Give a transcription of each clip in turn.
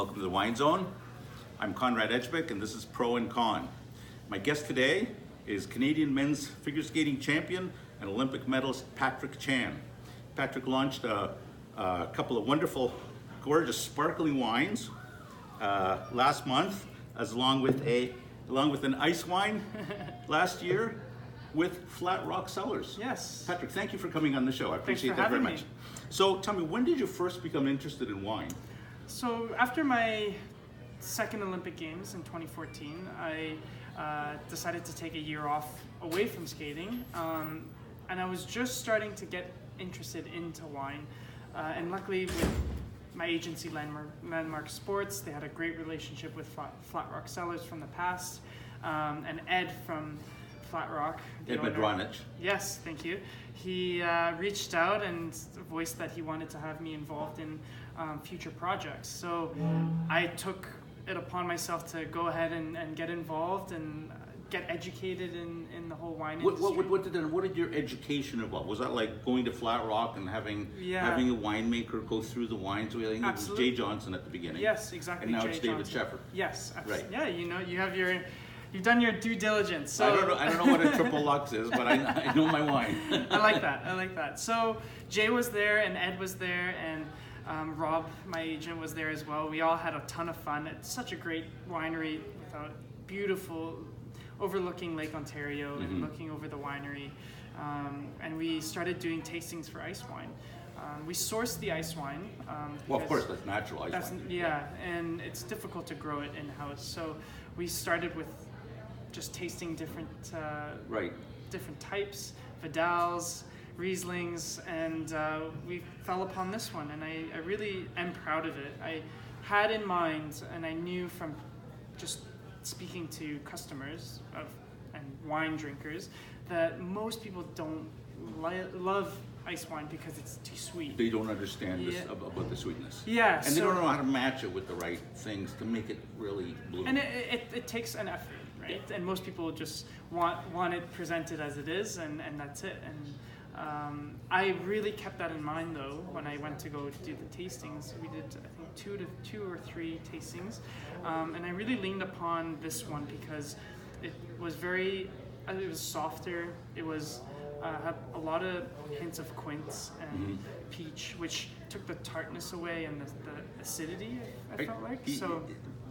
Welcome to the Wine Zone. I'm Conrad Edgebeck, and this is Pro and Con. My guest today is Canadian men's figure skating champion and Olympic medalist Patrick Chan. Patrick launched a couple of wonderful, gorgeous, sparkling wines last month, along with an ice wine last year with Flat Rock Cellars. Yes. Patrick, thank you for coming on the show. I appreciate for that very having much. me. So tell me, when did you first become interested in wine? So after my second Olympic Games in 2014, I decided to take a year off away from skating, and I was just starting to get interested into wine. And luckily, with my agency, Landmark Sports, they had a great relationship with Flat Rock Cellars from the past, and Ed from Flat Rock. Ed Madronich. Yes, thank you. He reached out and voiced that he wanted to have me involved in future projects. So I took it upon myself to go ahead and get involved and get educated in the whole wine industry. What did your education involve? Was that like going to Flat Rock and having a winemaker go through the wines? I think it was Jay Johnson at the beginning. Yes, exactly. And now Jay it's David Johnson. Shepard. Yes, right. Yeah, you've done your due diligence. So I don't know what a triple Lux is, but I know my wine. I like that. So Jay was there and Ed was there and Rob, my agent, was there as well. We all had a ton of fun. It's such a great winery with a beautiful overlooking Lake Ontario and looking over the winery. And we started doing tastings for ice wine. We sourced the ice wine. Well, of course, that's natural ice wine. Yeah, and it's difficult to grow it in-house. So we started with just tasting different types, Vidals, Rieslings, and we fell upon this one, and I really am proud of it. I had in mind, and I knew from just speaking to customers and wine drinkers, that most people don't love ice wine because it's too sweet. They don't understand about the sweetness. Yeah. And they don't know how to match it with the right things to make it really bloom. And it takes an effort, right? And most people just want it presented as it is, and that's it. And I really kept that in mind, though, when I went to go do the tastings. We did, I think, two or three tastings, and I really leaned upon this one because it was softer. It was had a lot of hints of quince and peach, which took the tartness away and the acidity. I felt like so.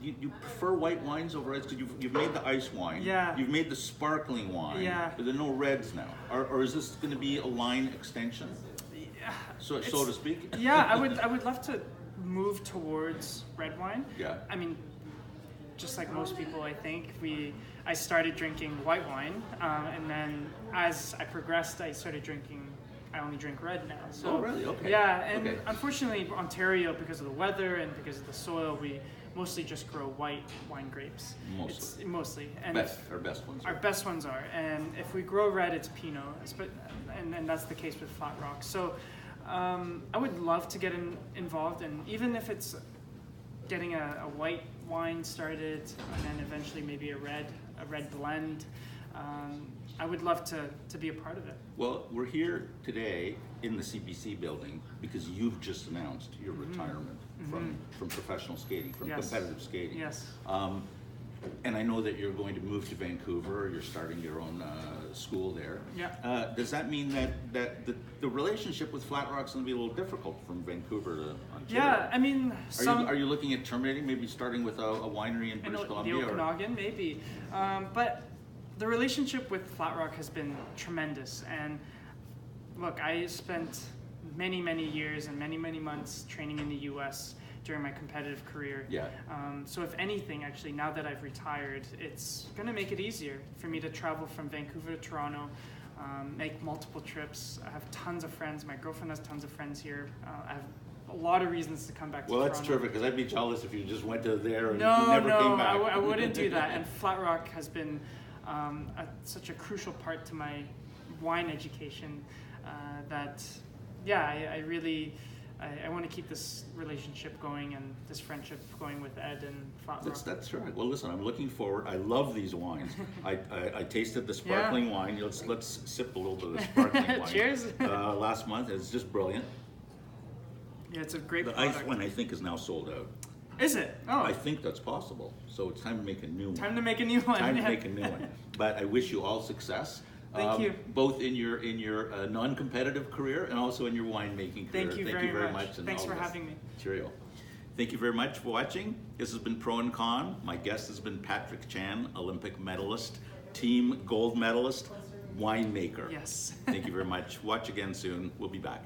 You prefer white wines over reds because you've made the ice wine. Yeah. You've made the sparkling wine. Yeah. But there are no reds now. Or is this going to be a line extension? Yeah. So to speak. Yeah, I would love to move towards red wine. Yeah. I mean, just like most people, I think I started drinking white wine, and then as I progressed, I only drink red now. So, oh, really? Okay. Yeah, and unfortunately, Ontario, because of the weather and because of the soil, we mostly just grow white wine grapes. Mostly. And our best ones. Our best ones are, and if we grow red, it's Pinot, and that's the case with Flat Rock. So, I would love to get involved, and even if it's getting a white wine started, and then eventually maybe a red blend. I would love to be a part of it. Well, we're here today in the CBC building because you've just announced your retirement from professional skating, from competitive skating. Yes. And I know that you're going to move to Vancouver. You're starting your own school there. Yeah. Does that mean that the relationship with Flat Rock's going to be a little difficult from Vancouver to Ontario? Yeah, I mean, are you looking at terminating, maybe starting with a winery in British Columbia? The Okanagan, maybe. But the relationship with Flat Rock has been tremendous. And look, I spent many, many years and many, many months training in the U.S. during my competitive career. Yeah. So if anything, actually, now that I've retired, it's going to make it easier for me to travel from Vancouver to Toronto, make multiple trips. I have tons of friends. My girlfriend has tons of friends here. I have a lot of reasons to come back to Toronto. Well, that's terrific, because I'd be jealous if you just went to there and never came back. I wouldn't do that. And Flat Rock has been such a crucial part to my wine education that, I really... I want to keep this relationship going and this friendship going with Ed and Flat Rock. That's right. Well, listen, I'm looking forward. I love these wines. I tasted the sparkling wine. Let's sip a little bit of the sparkling wine. Cheers. Last month, it's just brilliant. Yeah, it's a great The product. ice one, I think, is now sold out. Is it? Oh, I think that's possible. So it's time to make a new one. time to make a new one. Time to Yeah. make a new one. But I wish you all success. Thank you. Both in your non-competitive career and also in your winemaking career. Thank you very much. And Thanks all for the best. having me. Cheerio. Thank you very much for watching. This has been Pro and Con. My guest has been Patrick Chan, Olympic medalist, team gold medalist, winemaker. Yes. Thank you very much. Watch again soon. We'll be back.